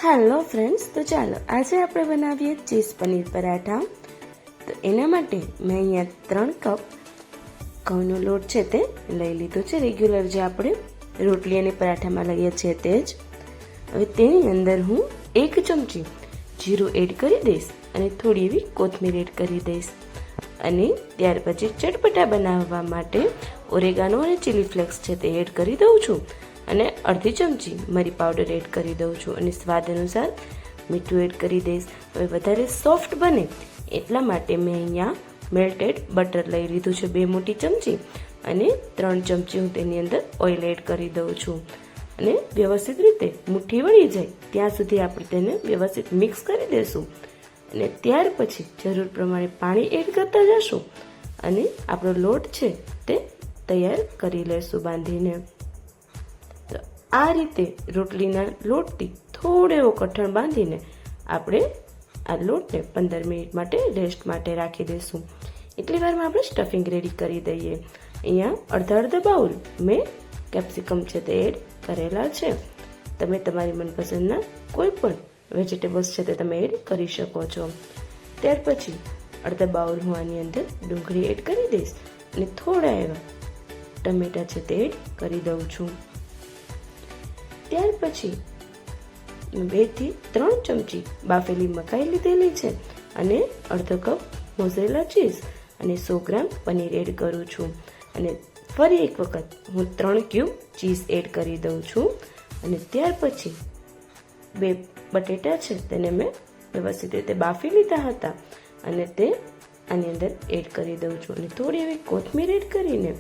Hello friends, તો ચાલો આજે આપણે બનાવીએ ચીઝ પનીર પરાઠા. તો એના માટે મેં અહીંયા 3 કપ ઘઉંનો લોટ છે તે લઈ લીધો છે. રેગ્યુલર જે આપણે રોટલી અને પરાઠામાં લઈએ છીએ તે જ. હવે તેની અંદર હું 1 ચમચી જીરું એડ કરી દઈશ અને થોડી એવી કોથમીર એડ કરી દઈશ. અને ત્યાર પછી ચટપટા બનાવવા માટે ઓરેગાનો અને ચીલી ફ્લેક્સ છે તે એડ કરી દઉં છું અને અડધી ચમચી મરી પાવડર એડ કરી દઉં છું અને સ્વાદ અનુસાર મીઠું એડ કરી દઈશ. હવે વધારે સોફ્ટ બને એટલા માટે મેં અહીંયા મેલ્ટેડ બટર લઈ લીધું છે 2 મોટી ચમચી અને 3 ચમચી હું તેની અંદર ઓઇલ એડ કરી દઉં છું અને વ્યવસ્થિત રીતે મુઠ્ઠી વળી જાય ત્યાં સુધી આપણે તેને વ્યવસ્થિત મિક્સ કરી દઈશું અને ત્યાર પછી જરૂર પ્રમાણે પાણી એડ કરતા જશું અને આપણો લોટ છે તે તૈયાર કરી લેશું બાંધીને. તો આ રીતે રોટલીના લોટથી થોડો એવો કઠણ બાંધીને આપણે આ લોટને 15 મિનિટ માટે રેસ્ટ માટે રાખી દઈશું. એટલી વારમાં આપણે સ્ટફિંગ રેડી કરી દઈએ. અહીંયા અડધા બાઉલ મેં કેપ્સિકમ છે તે એડ કરેલા છે. તમે તમારી મનપસંદના કોઈ પણ વેજીટેબલ્સ છે તે તમે એડ કરી શકો છો. ત્યાર પછી અડધા બાઉલ હું આની અંદર ડુંગળી એડ કરી દઈશ અને થોડા એવા ટમેટા છે તે એડ કરી દઉં છું. ત્યાર પછી 2 થી 3 ચમચી બાફેલી મકાઈ લીધેલી છે અને અડધો કપ મોઝરેલા ચીઝ અને 100 ગ્રામ પનીર એડ કરું છું અને ફરી એક વખત હું 3 ક્યુબ ચીઝ એડ કરી દઉં છું અને ત્યાર પછી 2 બટેટા છે તેને મેં વ્યવસ્થિત રીતે બાફી લીધા હતા અને તે આની અંદર એડ કરી દઉં છું અને થોડી એવી કોથમીર એડ કરીને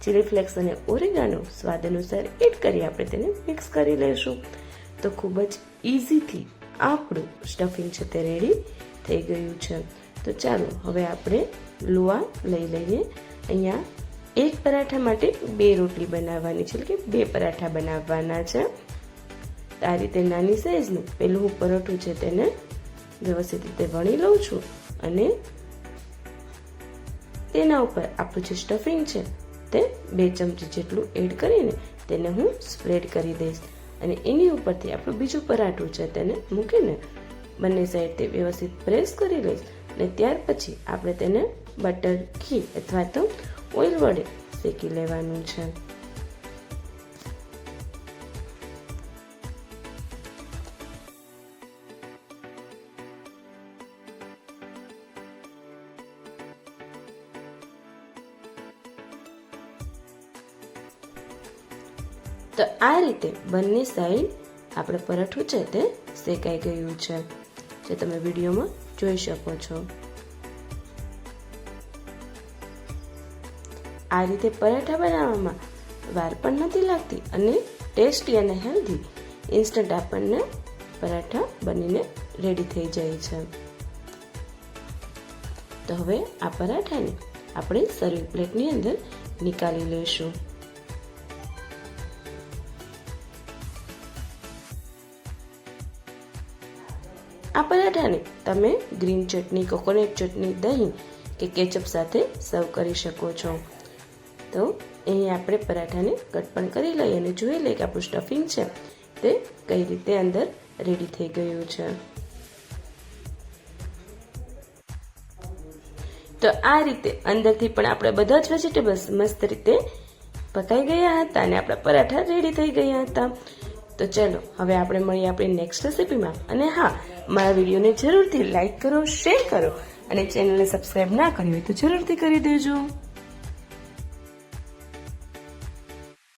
ચીલી ફ્લેક્સ અને ઓરેગાનો સ્વાદ અનુસાર એડ કરી આપણે તેને મિક્સ કરી લઈશું. તો ખૂબ જ ઇઝીથી આપણું સ્ટફિંગ છે તે રેડી થઈ ગયું છે. તો ચાલો હવે આપણે લુઆ લઈ લઈએ. અહીંયા એક પરાઠા માટે 2 રોટલી બનાવવાની છે, એટલે કે 2 પરાઠા બનાવવાના છે. આ રીતે નાની સાઈઝનું પેલું હું પરોઠું છે તેને વ્યવસ્થિત રીતે વણી લઉં છું અને તેના ઉપર આપણું જે સ્ટફિંગ છે તે 2 ચમચી જેટલું એડ કરીને તેને હું સ્પ્રેડ કરી દઈશ અને એની ઉપરથી આપણું બીજું પરાઠું છે તેને મૂકીને બંને સાઈડથી વ્યવસ્થિત પ્રેસ કરી લઈશ અને ત્યાર પછી આપણે તેને બટર, ઘી અથવા તો ઓઇલ વડે શેકી લેવાનું છે. તો આ રીતે બંને સાઈડ આપણે પરાઠું છે તે શેકાઈ ગયું છે, જે તમે વિડીયોમાં જોઈ શકો છો. આ રીતે પરાઠા બનાવવામાં વાર પણ નથી લાગતી અને ટેસ્ટી અને હેલ્ધી ઇન્સ્ટન્ટ આપણને પરાઠા બનીને રેડી થઈ જાય છે. તો હવે આ પરાઠાને આપણે સર્વિંગ પ્લેટની અંદર નીકાળી લઈશું. આ પરાઠાને તમે ગ્રીન ચટણી, કોકોનટ ચટણી, દહીં કે કેચઅપ સાથે સર્વ કરી શકો છો. તો અહીં આપણે પરાઠાને કટ પણ કરી લઈએ અને જોઈ લઈએ કે આપણું સ્ટફિંગ છે તે કઈ રીતે અંદર રેડી થઈ ગયું છે. તો આ રીતે અંદરથી પણ આપણે બધા જ વેજીટેબલ્સ મસ્ત રીતે પકાઈ ગયા હતા અને આપણા પરાઠા રેડી થઈ ગયા હતા. તો ચલો હવે આપણે મળીએ આપણી નેક્સ્ટ રેસીપીમાં. અને હા, મારા વિડીયોને જરૂરથી લાઈક કરો, શેર કરો અને ચેનલને સબસ્ક્રાઈબ ના કરી હોય તો જરૂરથી કરી દેજો.